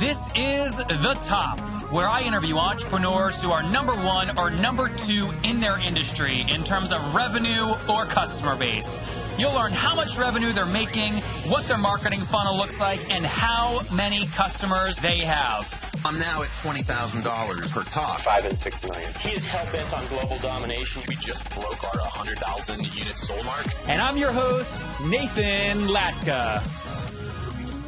This is The Top, where I interview entrepreneurs who are number one or number two in their industry in terms of revenue or customer base. You'll learn how much revenue they're making, what their marketing funnel looks like, and how many customers they have. I'm now at $20,000 per talk. 5 and 6 million. He is hell-bent on global domination. We just broke our 100,000 units sold mark. And I'm your host, Nathan Latka.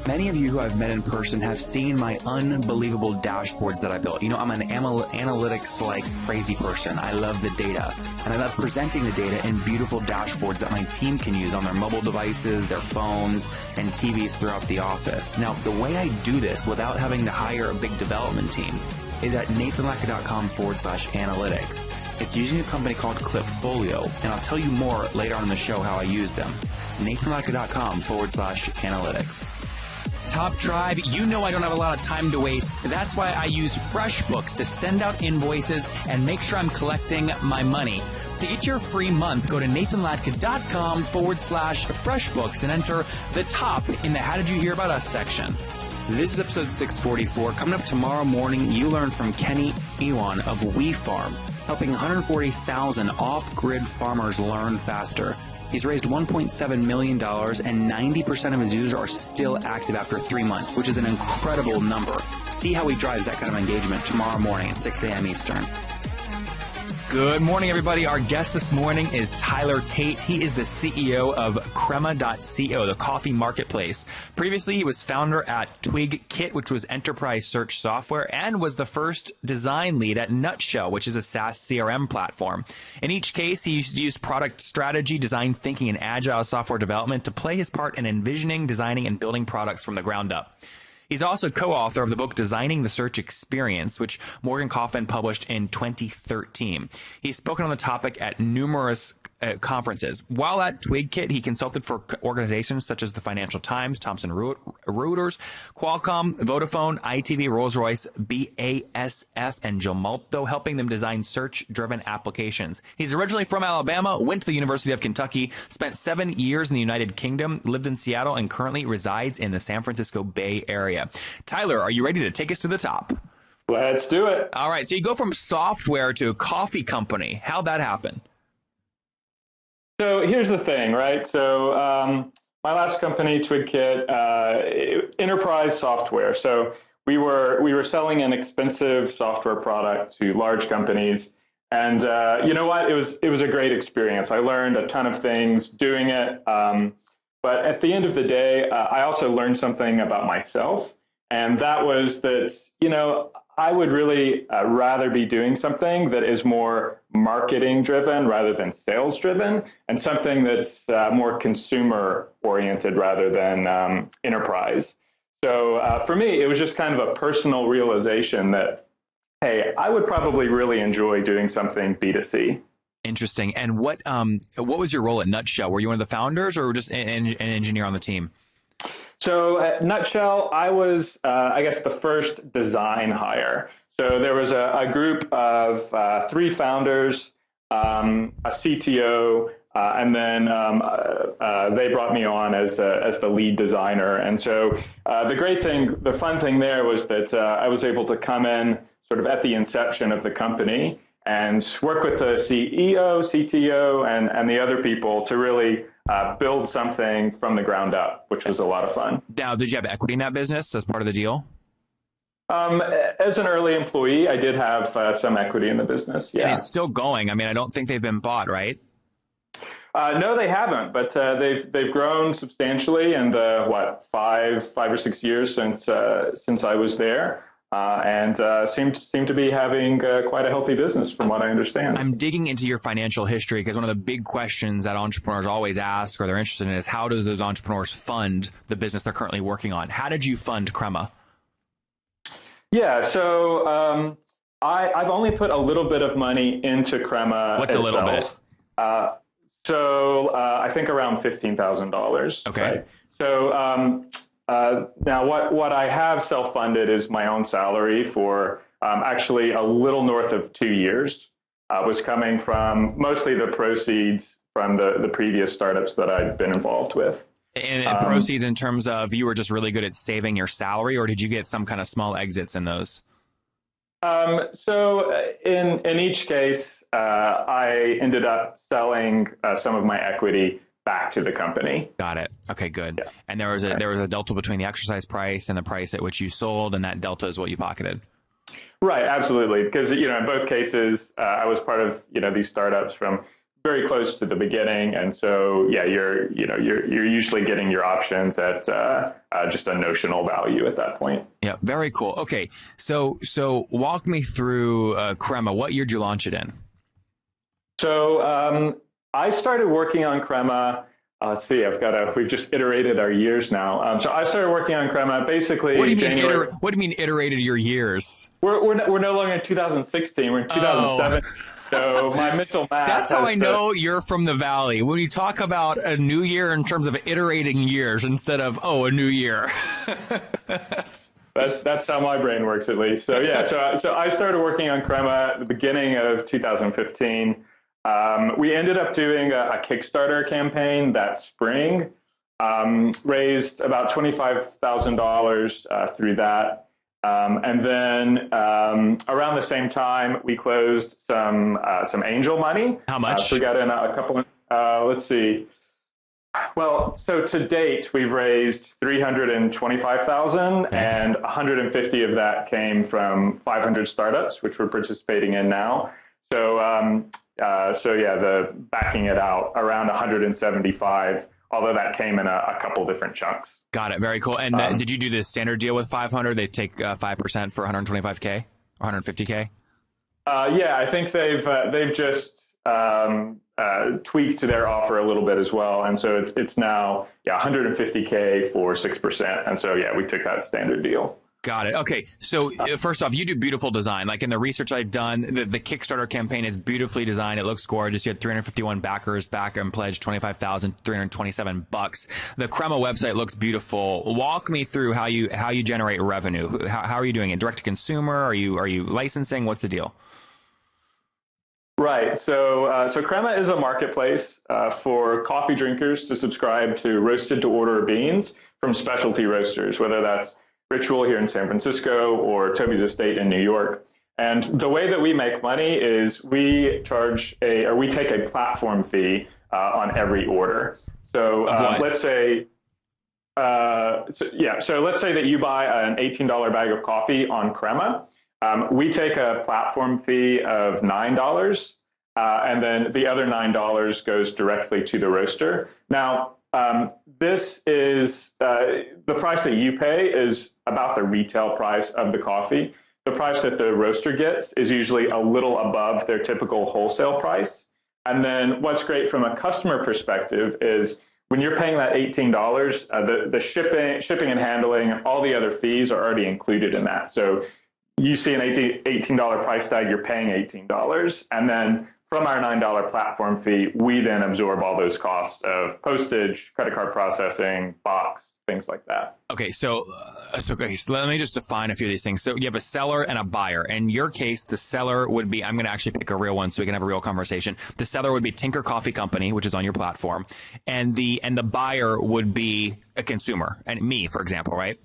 Many of you who I've met in person have seen my unbelievable dashboards that I built. You know, I'm an analytics like crazy person. I love the data, and I love presenting the data in beautiful dashboards that my team can use on their mobile devices, their phones, and TVs throughout the office. Now, the way I do this without having to hire a big development team is at nathanlatka.com/analytics. It's using a company called Clipfolio, and I'll tell you more later on in the show how I use them. It's nathanlatka.com/analytics. Top Tribe, you know I don't have a lot of time to waste. That's why I use FreshBooks to send out invoices and make sure I'm collecting my money. To get your free month, go to nathanlatka.com/FreshBooks and enter the top in the How Did You Hear About Us section. This is episode 644. Coming up tomorrow morning, you learn from Kenny Ewan of WeFarm, helping 140,000 off-grid farmers learn faster. He's raised $1.7 million, and 90% of his users are still active after 3 months, which is an incredible number. See how he drives that kind of engagement tomorrow morning at 6 a.m. Eastern. Good morning, everybody. Our guest this morning is Tyler Tate. He is the CEO of Crema.co, the coffee marketplace. Previously, he was founder at TwigKit, which was enterprise search software, and was the first design lead at Nutshell, which is a SaaS CRM platform. In each case, he used product strategy, design thinking, and agile software development to play his part in envisioning, designing, and building products from the ground up. He's also co-author of the book Designing the Search Experience, which Morgan Coffin published in 2013. He's spoken on the topic at numerous conferences. While at TwigKit, he consulted for organizations such as the Financial Times, Thomson Reuters, Qualcomm, Vodafone, ITV, Rolls-Royce, BASF, and Gemalto, helping them design search-driven applications. He's originally from Alabama, went to the University of Kentucky, spent 7 years in the United Kingdom, lived in Seattle, and currently resides in the San Francisco Bay Area. Tyler, are you ready to take us to the top? Let's do it. All right. So you go from software to a coffee company. How'd that happen? So here's the thing, right? So my last company, TwigKit, enterprise software. So we were selling an expensive software product to large companies, and you know what? It was a great experience. I learned a ton of things doing it, but at the end of the day, I also learned something about myself, and that was that I would really rather be doing something that is more marketing driven rather than sales driven, and something that's more consumer oriented rather than enterprise. So for me, it was just kind of a personal realization that, hey, I would probably really enjoy doing something B2C. Interesting. And what was your role at Nutshell? Were you one of the founders or just an engineer on the team? So at Nutshell, I was, I guess, the first design hire. So there was a group of 3 founders, a CTO, and then they brought me on as the lead designer. And so the fun thing there was that I was able to come in sort of at the inception of the company and work with the CEO, CTO, and the other people to really build something from the ground up, which was a lot of fun. Now, did you have equity in that business as part of the deal? As an early employee, I did have some equity in the business. Yeah, and it's still going. I mean, I don't think they've been bought, right? No, they haven't, but they've grown substantially in the 5 or 6 years since I was there. And seem to be having quite a healthy business from what I understand. I'm digging into your financial history because one of the big questions that entrepreneurs always ask or they're interested in is how do those entrepreneurs fund the business they're currently working on? How did you fund Crema? Yeah, so I've only put a little bit of money into Crema. What's itself. A little bit? I think around $15,000. Okay. Right? So now what I have self-funded is my own salary for actually a little north of 2 years. Was coming from mostly the proceeds from the previous startups that I've been involved with. And proceeds in terms of you were just really good at saving your salary, or did you get some kind of small exits in those? So in each case, I ended up selling some of my equity back to the company. Got it. Okay, good. Yeah. And there was a delta between the exercise price and the price at which you sold, and that delta is what you pocketed. Right, absolutely. Because in both cases, I was part of these startups from very close to the beginning, and so you're usually getting your options at just a notional value at that point. Yeah, very cool. Okay, so walk me through Crema. What year did you launch it in? So I started working on Crema. Let's see, we've just iterated our years now. So I started working on Crema basically. What do you mean iterated your years? We're no longer in 2016. We're in 2007. Oh. So my mental math. That's how I know you're from the Valley. When you talk about a new year in terms of iterating years instead of a new year. That's how my brain works, at least. So yeah, so I started working on Crema at the beginning of 2015. We ended up doing a Kickstarter campaign that spring, raised about $25,000 through that. And then around the same time, we closed some angel money. How much? So we got in a couple. Let's see. Well, so to date, we've raised $325,000, and 150 of that came from 500 startups, which we're participating in now. So the backing it out around 175. Although that came in a couple different chunks. Got it. Very cool. And did you do the standard deal with 500? They take 5% for 125K or 150K? Yeah, I think they've just tweaked their offer a little bit as well, and so it's now 150K for 6%, and so we took that standard deal. Got it. Okay. So first off, you do beautiful design. Like in the research I've done, the Kickstarter campaign is beautifully designed. It looks gorgeous. You had 351 backers back and pledged $25,327. The Crema website looks beautiful. Walk me through how you generate revenue. How are you doing it? Direct to consumer? Are you licensing? What's the deal? Right. So Crema is a marketplace for coffee drinkers to subscribe to roasted to order beans from specialty roasters, whether that's Ritual here in San Francisco or Toby's Estate in New York. And the way that we make money is we take a platform fee on every order. So let's say, so let's say that you buy an $18 bag of coffee on Crema. We take a platform fee of $9, and then the other $9 goes directly to the roaster. Now, this is the price that you pay is about the retail price of the coffee. The price that the roaster gets is usually a little above their typical wholesale price. And then what's great from a customer perspective is when you're paying that $18, the shipping and handling and all the other fees are already included in that. So you see an $18 price tag, you're paying $18. And then from our $9 platform fee, we then absorb all those costs of postage, credit card processing, box, things like that. Okay, so let me just define a few of these things. So you have a seller and a buyer. In your case, the seller would be, I'm going to actually pick a real one so we can have a real conversation. The seller would be Tinker Coffee Company, which is on your platform, and the buyer would be a consumer, and me, for example, right?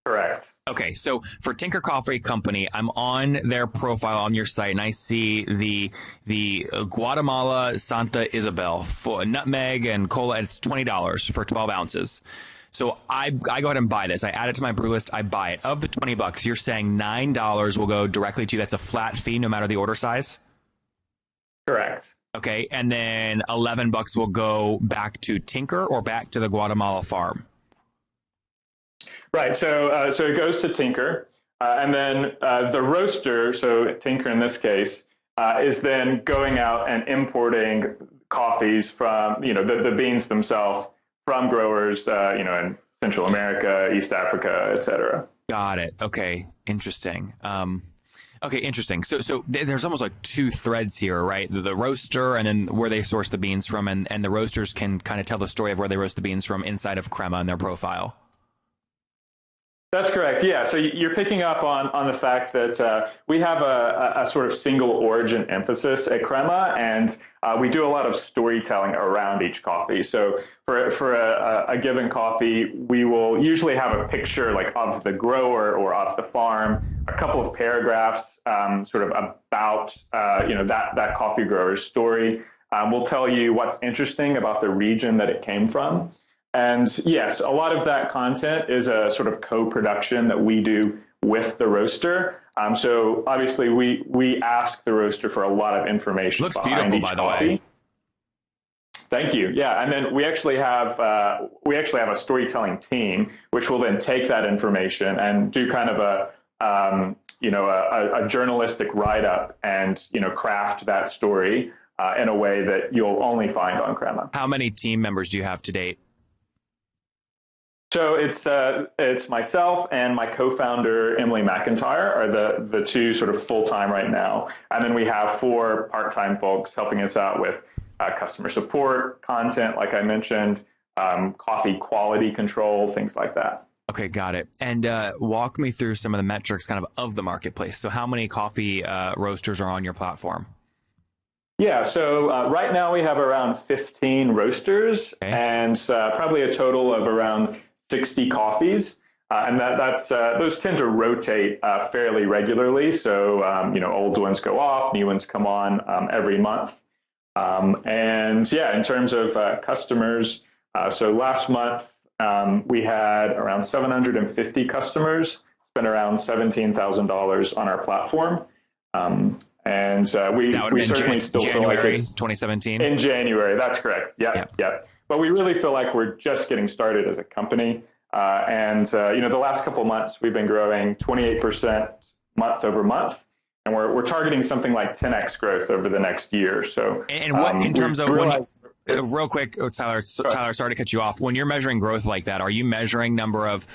Correct. Okay, so for Tinker Coffee Company, I'm on their profile on your site, and I see the Guatemala Santa Isabel for nutmeg and cola. It's $20 for 12 ounces. So I go ahead and buy this. I add it to my brew list. I buy it. Of the $20, you're saying $9 will go directly to you. That's a flat fee, no matter the order size. Correct. Okay, and then $11 will go back to Tinker or back to the Guatemala farm. Right. So it goes to Tinker, and then the roaster, so Tinker in this case, is then going out and importing coffees from, the beans themselves from growers, in Central America, East Africa, et cetera. Got it. Okay. Interesting. Okay, interesting. So there's almost like two threads here, right? The roaster and then where they source the beans from, and the roasters can kind of tell the story of where they roast the beans from inside of Crema in their profile. That's correct. Yeah. So you're picking up on the fact that we have a sort of single origin emphasis at Crema, and we do a lot of storytelling around each coffee. So, for for a given coffee, we will usually have a picture like of the grower or of the farm, a couple of paragraphs sort of about that coffee grower's story. We'll tell you what's interesting about the region that it came from. And yes, a lot of that content is a sort of co-production that we do with the roaster. So obviously we ask the roaster for a lot of information. Looks beautiful, by the way. Thank you. Yeah, and then we actually have a storytelling team, which will then take that information and do kind of a journalistic write-up and craft that story in a way that you'll only find on Crema. How many team members do you have to date? So it's myself and my co-founder Emily McIntyre are the two sort of full-time right now, and then we have 4 part-time folks helping us out with customer support, content, like I mentioned, coffee quality control, things like that. Okay, got it. And walk me through some of the metrics kind of the marketplace. So how many coffee roasters are on your platform? Yeah, so right now we have around 15 roasters, okay, and probably a total of around 60 coffees. And that's those tend to rotate fairly regularly. So, old ones go off, new ones come on every month. And yeah, in terms of customers, so last month we had around 750 customers, spent around $17,000 on our platform. And we certainly still feel like it's 2017 in January. That's correct. Yeah. But we really feel like we're just getting started as a company. The last couple of months we've been growing 28% month over month. And we're targeting something like 10x growth over the next year. So, and what in terms of real quick, Tyler, sorry to cut you off. When you're measuring growth like that, are you measuring number of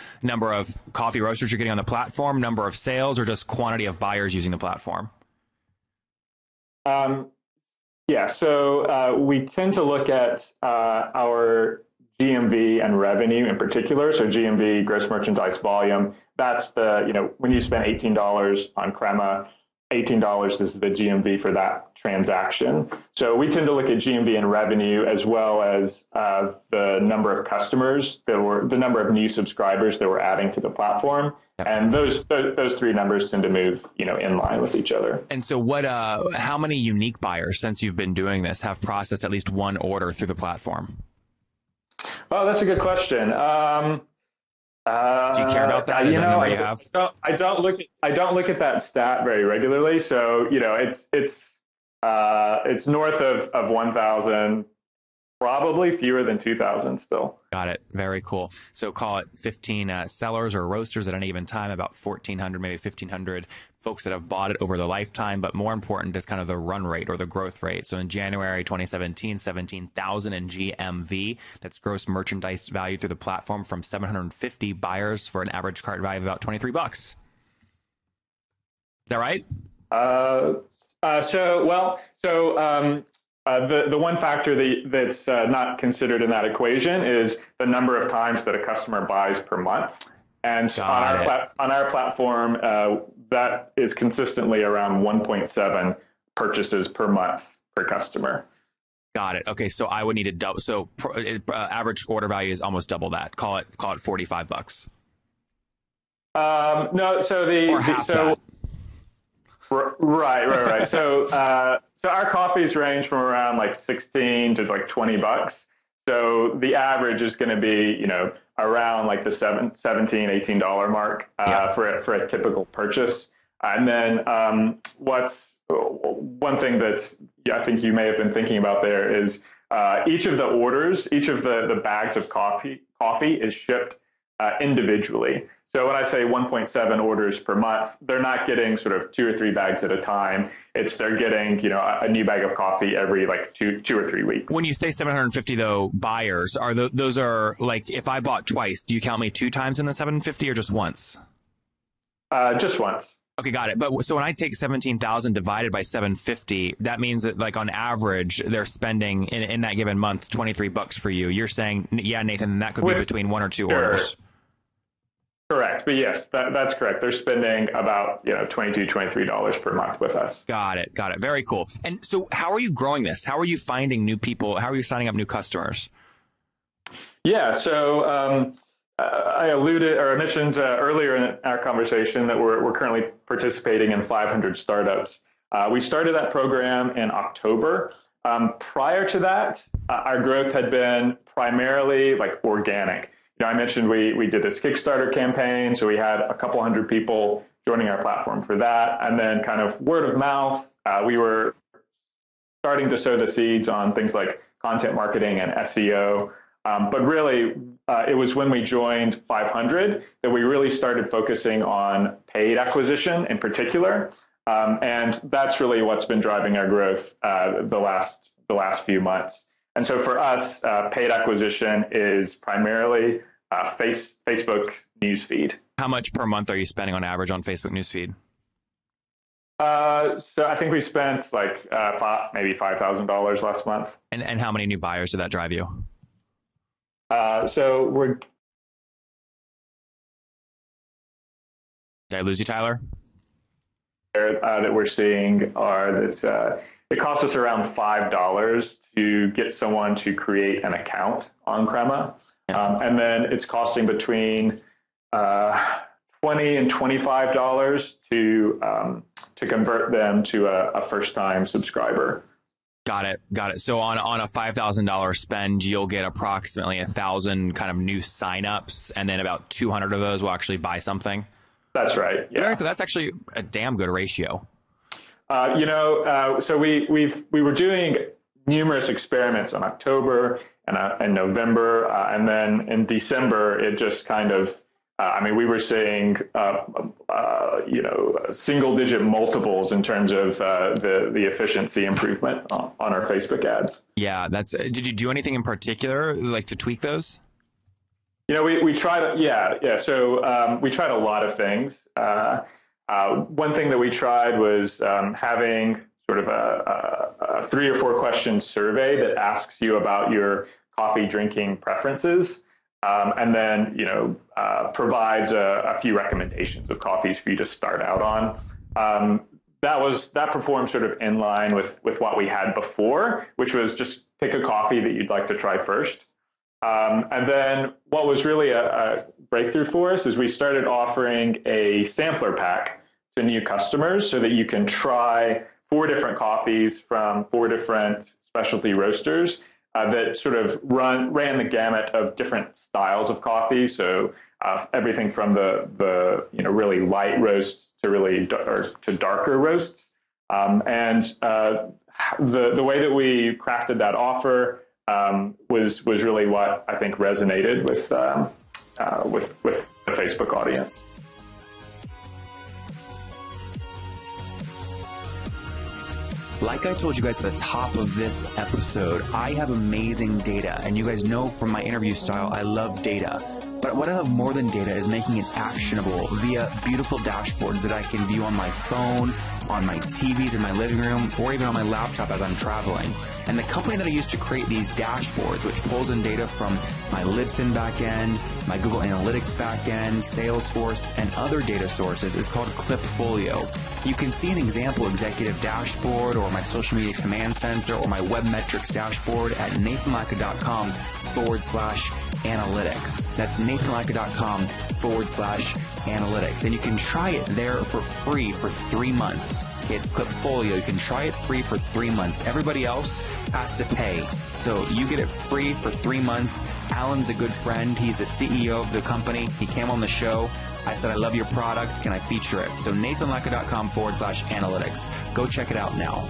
coffee roasters you're getting on the platform, number of sales, or just quantity of buyers using the platform? So we tend to look at our GMV and revenue in particular. So GMV, gross merchandise volume. That's when you spend $18 on Crema. $18 is the GMV for that transaction. So we tend to look at GMV and revenue as well as the number of customers the number of new subscribers that we're adding to the platform. Yep. And those 3 numbers tend to move, in line with each other. And so how many unique buyers, since you've been doing this, have processed at least one order through the platform? Oh, that's a good question. Do you care about that? Is that number you have? I don't look at that stat very regularly. So it's north of 1,000, probably fewer than 2,000 still. Got it. Very cool. So call it 15 sellers or roasters at any given time, about 1,400, maybe 1,500 folks that have bought it over the lifetime. But more important is kind of the run rate or the growth rate. So in January 2017, 17,000 in GMV. That's gross merchandise value through the platform from 750 buyers for an average cart value of about $23. Is that right? The one factor that's not considered in that equation is the number of times that a customer buys per month. And on our platform, that is consistently around 1.7 purchases per month per customer. Got it. Okay, so I would need to double. So average order value is almost double that. Call it $45. No, so Right. So our coffees range from around like 16 to like $20. So the average is going to be, around like the $17, $18 mark for a typical purchase. And then what's one thing that I think you may have been thinking about there is each of the orders, each of the bags of coffee is shipped individually. So when I say 1.7 orders per month, they're not getting sort of 2 or 3 bags at a time. They're getting, a new bag of coffee every like two or 3 weeks. When you say 750 though, buyers, are those are like, if I bought twice, do you count me 2 times in the 750 or just once? Just once. Okay, got it. But so when I take 17,000 divided by 750, that means that like on average, they're spending in that given month, $23 for you. You're saying, yeah, Nathan, that could be between 1 or 2 orders. Correct. But yes, that's correct. They're spending about, $22, $23 per month with us. Got it. Very cool. And so how are you growing this? How are you finding new people? How are you signing up new customers? Yeah, so I alluded or I mentioned earlier in our conversation that we're currently participating in 500 startups. We started that program in October. Prior to that, our growth had been primarily like organic. I mentioned we did this Kickstarter campaign, so we had a couple hundred people joining our platform for that, and then kind of word of mouth. We were starting to sow the seeds on things like content marketing and SEO. But really, it was when we joined 500 that we really started focusing on paid acquisition in particular. And that's really what's been driving our growth the last few months. And so for us, paid acquisition is primarily Facebook newsfeed. How much per month are you spending on average on Facebook newsfeed? So I think we spent like maybe $5,000 last month. And how many new buyers did that drive you? So we're. Did I lose you, Tyler? That we're seeing are that it costs us around $5 to get someone to create an account on Crema, and then it's costing between $20 and $25 to convert them to a first-time subscriber. Got it. So on a $5,000 spend, you'll get approximately 1,000 kind of new signups, and then about 200 of those will actually buy something. That's right. Yeah, that's actually a damn good ratio. So we were doing numerous experiments in October and November, and then in December it just kind of. We were seeing, single-digit multiples in terms of the efficiency improvement on our Facebook ads. Yeah, did you do anything in particular, like to tweak those? We tried. Yeah. So we tried a lot of things. One thing that we tried was having sort of a 3 or 4 question survey that asks you about your coffee drinking preferences. And then, provides a few recommendations of coffees for you to start out on. That performed sort of in line with what we had before, which was just pick a coffee that you'd like to try first. And then what was really a breakthrough for us is we started offering a sampler pack to new customers so that you can try 4 different coffees from 4 different specialty roasters. That sort of ran the gamut of different styles of coffee. So everything from the really light roasts to darker roasts. And the way that we crafted that offer was really what I think resonated with the Facebook audience. Like I told you guys at the top of this episode, I have amazing data, and you guys know from my interview style, I love data. But what I love more than data is making it actionable via beautiful dashboards that I can view on my phone, on my TVs in my living room, or even on my laptop as I'm traveling. And the company that I use to create these dashboards, which pulls in data from my Libsyn backend, my Google Analytics backend, Salesforce, and other data sources, is called Clipfolio. You can see an example executive dashboard or my social media command center or my web metrics dashboard at nathanlatka.com/analytics. That's nathanlatka.com/analytics. And you can try it there for free for 3 months. It's Clipfolio. You can try it free for 3 months. Everybody else has to pay. So you get it free for 3 months. Alan's a good friend. He's the CEO of the company. He came on the show. I said, I love your product. Can I feature it? So nathanlatka.com/analytics. Go check it out now.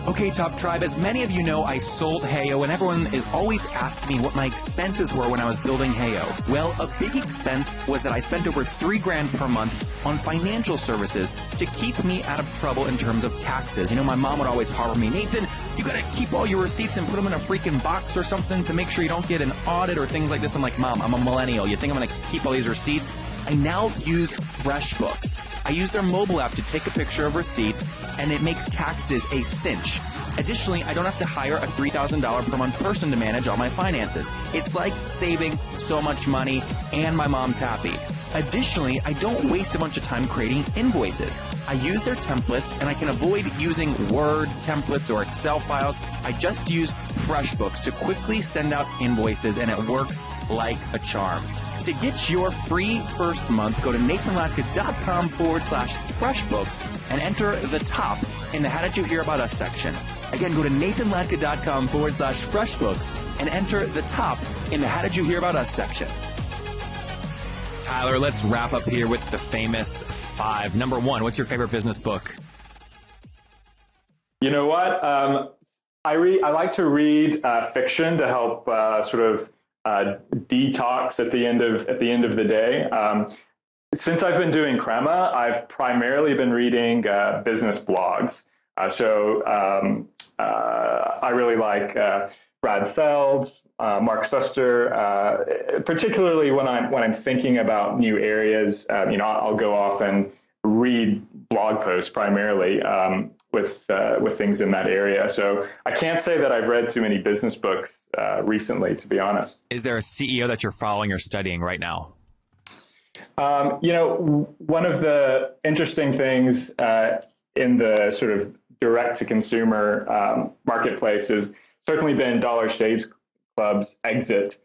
Okay, Top Tribe, as many of you know, I sold Heyo, and everyone is always asking me what my expenses were when I was building Heyo. Well, a big expense was that I spent over $3,000 per month on financial services to keep me out of trouble in terms of taxes. My mom would always harbor me, Nathan, you gotta keep all your receipts and put them in a freaking box or something to make sure you don't get an audit or things like this. I'm like, Mom, I'm a millennial. You think I'm gonna keep all these receipts? I now use FreshBooks. I use their mobile app to take a picture of receipts, and it makes taxes a cinch. Additionally, I don't have to hire a $3,000 per month person to manage all my finances. It's like saving so much money, and my mom's happy. Additionally, I don't waste a bunch of time creating invoices. I use their templates, and I can avoid using Word templates or Excel files. I just use FreshBooks to quickly send out invoices, and it works like a charm. To get your free first month, go to nathanlatka.com/FreshBooks and enter the top in the How Did You Hear About Us section. Again, go to nathanlatka.com/FreshBooks and enter the top in the How Did You Hear About Us section. Tyler, let's wrap up here with the famous 5. Number 1, what's your favorite business book? You know what? I like to read fiction to help detox at the end of the day. Since I've been doing Crema, I've primarily been reading business blogs. I really like Brad Feld's, Mark Suster, particularly when I'm thinking about new areas. I'll go off and read blog posts primarily with things in that area. So I can't say that I've read too many business books recently, to be honest. Is there a CEO that you're following or studying right now? One of the interesting things in the sort of direct-to-consumer marketplace has certainly been Dollar Shave Club's exit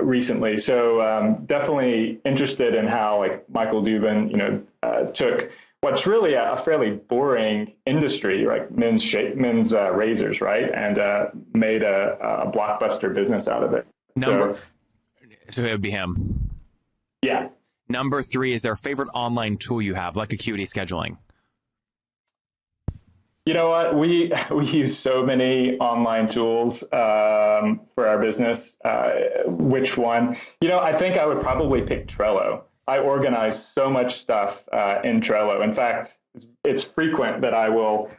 recently. So definitely interested in how Michael Dubin, took what's really a fairly boring industry, like men's razors, right, and made a blockbuster business out of it. So it would be him. Yeah. Number 3, is there a favorite online tool you have, like Acuity Scheduling? You know what? We use so many online tools for our business. Which one? I think I would probably pick Trello. I organize so much stuff in Trello. In fact, it's frequent that I will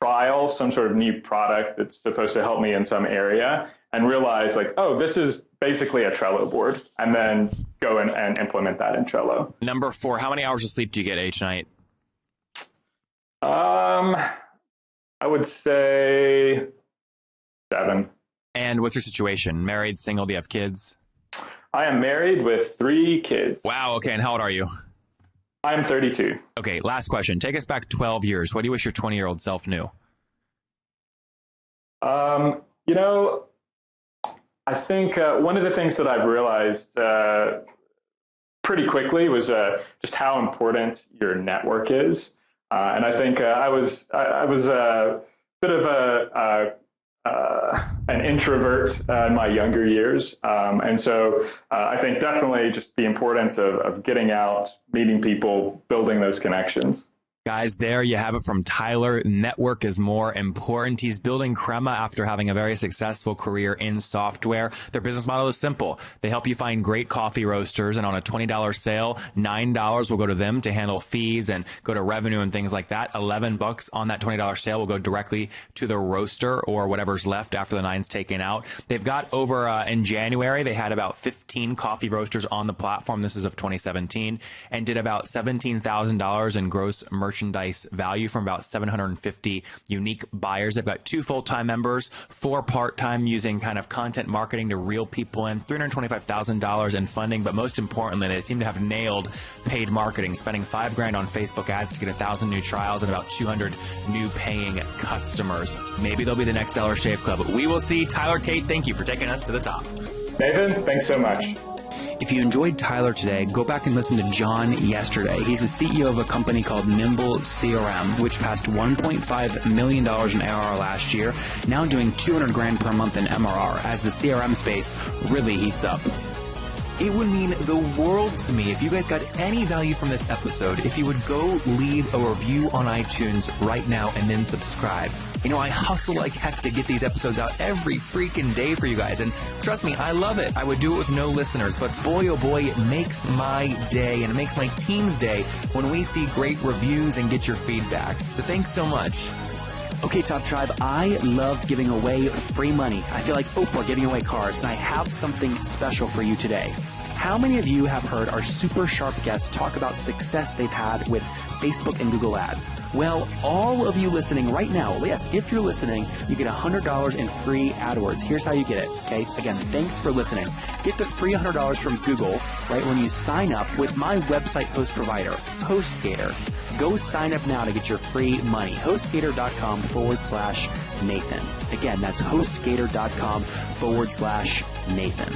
trial some sort of new product that's supposed to help me in some area and realize this is basically a Trello board, and then go and implement that in Trello. Number 4, how many hours of sleep do you get each night? I would say 7. And what's your situation? Married, single, do you have kids? I am married with 3 kids. Wow. Okay. And how old are you? I'm 32. Okay. Last question. Take us back 12 years. What do you wish your 20-year-old self knew? I think one of the things that I've realized pretty quickly was just how important your network is. And I think I was a bit of an introvert in my younger years. And so I think definitely just the importance of getting out, meeting people, building those connections. Guys, there you have it from Tyler. Network is more important. He's building Crema after having a very successful career in software. Their business model is simple. They help you find great coffee roasters, and on a $20 sale, $9 will go to them to handle fees and go to revenue and things like that. $11 on that $20 sale will go directly to the roaster or whatever's left after the $9's taken out. They've got over in January, they had about 15 coffee roasters on the platform. This is of 2017, and did about $17,000 in gross merchandise value from about 750 unique buyers. They've got 2 full-time members, 4 part-time using kind of content marketing to reel people in, $325,000 in funding, but most importantly, they seem to have nailed paid marketing, spending $5,000 on Facebook ads to get 1,000 new trials and about 200 new paying customers. Maybe they'll be the next Dollar Shave Club. We will see. Tyler Tate, thank you for taking us to the top. Nathan, thanks so much. If you enjoyed Tyler today, go back and listen to John yesterday. He's the CEO of a company called Nimble CRM, which passed $1.5 million in ARR last year, now doing $200,000 per month in MRR as the CRM space really heats up. It would mean the world to me if you guys got any value from this episode, if you would go leave a review on iTunes right now and then subscribe. I hustle like heck to get these episodes out every freaking day for you guys. And trust me, I love it. I would do it with no listeners, but boy, oh boy, it makes my day and it makes my team's day when we see great reviews and get your feedback. So thanks so much. Okay, Top Tribe, I love giving away free money. I feel like Oprah giving away cars, and I have something special for you today. How many of you have heard our super sharp guests talk about success they've had with Facebook and Google Ads? Well, all of you listening right now, yes, if you're listening, you get $100 in free AdWords. Here's how you get it, okay? Again, thanks for listening. Get the free $100 from Google, right, when you sign up with my website host provider, HostGator. Go sign up now to get your free money. HostGator.com/Nathan. Again, that's HostGator.com/Nathan.